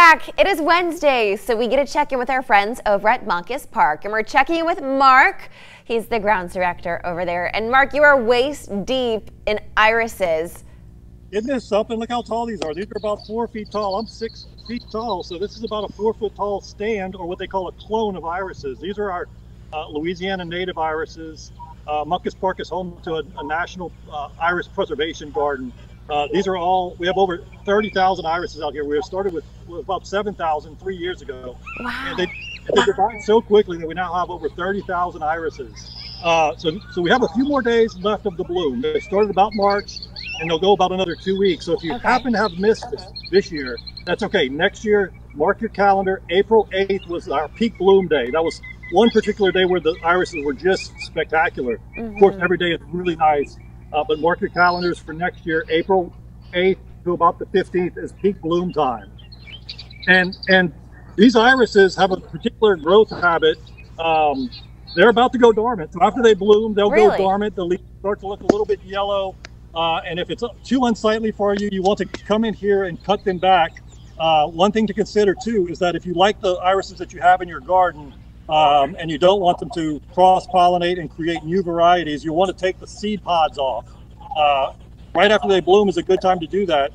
back. It is Wednesday, so we get to check in with our friends over at Moncus Park. And we're checking in with Mark. He's the grounds director over there. And Mark, you are waist deep in irises. Isn't this something? Look how tall these are. These are about 4 feet tall. I'm 6 feet tall, so this is about a 4 foot tall stand, or what they call a clone of irises. These are our Louisiana native irises. Moncus Park is home to a national iris preservation garden. These are all, we have over 30,000 irises out here. We started with about 7,000 3 years ago. Wow. And they divide so quickly that we now have over 30,000 irises. So we have a few more days left of the bloom. They started about March, and they'll go about another 2 weeks. So if you happen to have missed this year, that's okay. Next year, mark your calendar. April 8th was our peak bloom day. That was one particular day where the irises were just spectacular. Of course, every day is really nice. But mark your calendars for next year. April 8th to about the 15th is peak bloom time. And these irises have a particular growth habit. They're about to go dormant. So after they bloom, they'll go dormant. The leaves start to look a little bit yellow. And if it's too unsightly for you, you want to come in here and cut them back. One thing to consider too is that if you like the irises that you have in your garden, and you don't want them to cross-pollinate and create new varieties, you want to take the seed pods off. Right after they bloom is a good time to do that.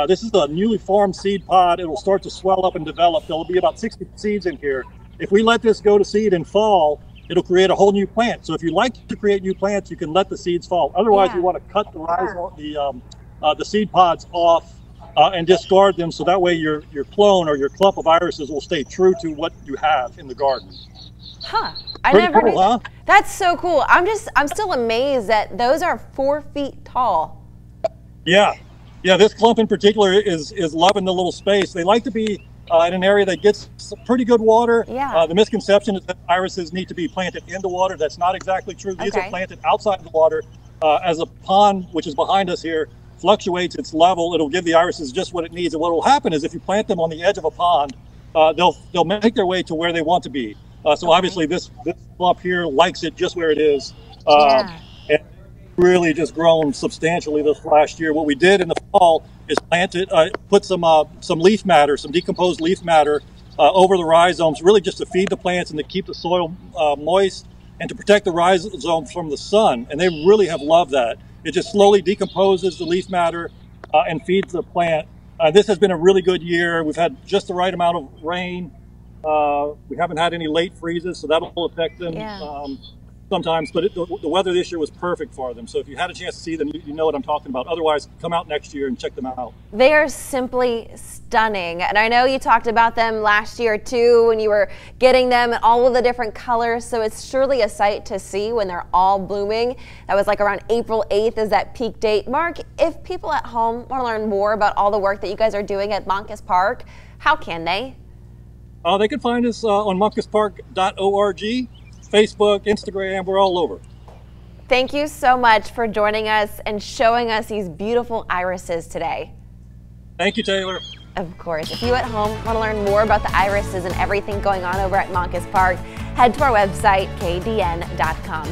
This is a newly formed seed pod. It will start to swell up and develop. There will be about 60 seeds in here. If we let this go to seed in fall, it'll create a whole new plant. So if you like to create new plants, you can let the seeds fall. Otherwise, you want to cut the seed pods off and discard them, so that way your clone or your clump of irises will stay true to what you have in the garden. Huh. Pretty cool, huh? That's so cool. I'm still amazed that those are 4 feet tall. Yeah. Yeah, this clump in particular is loving the little space. They like to be in an area that gets pretty good water. Yeah. The misconception is that irises need to be planted in the water. That's not exactly true. These are planted outside the water. As a pond, which is behind us here, fluctuates its level, it'll give the irises just what it needs. And what will happen is if you plant them on the edge of a pond, they'll make their way to where they want to be. So obviously this clump here likes it just where it is. And really just grown substantially this last year. What we did in the fall is put some leaf matter, some decomposed leaf matter over the rhizomes, really just to feed the plants and to keep the soil moist and to protect the rhizomes from the sun. And they really have loved that. It just slowly decomposes the leaf matter and feeds the plant. This has been a really good year. We've had just the right amount of rain. We haven't had any late freezes, so that will affect them sometimes. But the weather this year was perfect for them. So if you had a chance to see them, you know what I'm talking about. Otherwise, come out next year and check them out. They are simply stunning. And I know you talked about them last year too when you were getting them in all of the different colors. So it's surely a sight to see when they're all blooming. That was like around April 8th is that peak date. Mark, if people at home want to learn more about all the work that you guys are doing at Moncus Park, how can they? They can find us on moncuspark.org, Facebook, Instagram, we're all over. Thank you so much for joining us and showing us these beautiful irises today. Thank you, Taylor. Of course. If you at home want to learn more about the irises and everything going on over at Moncus Park, head to our website, kdn.com.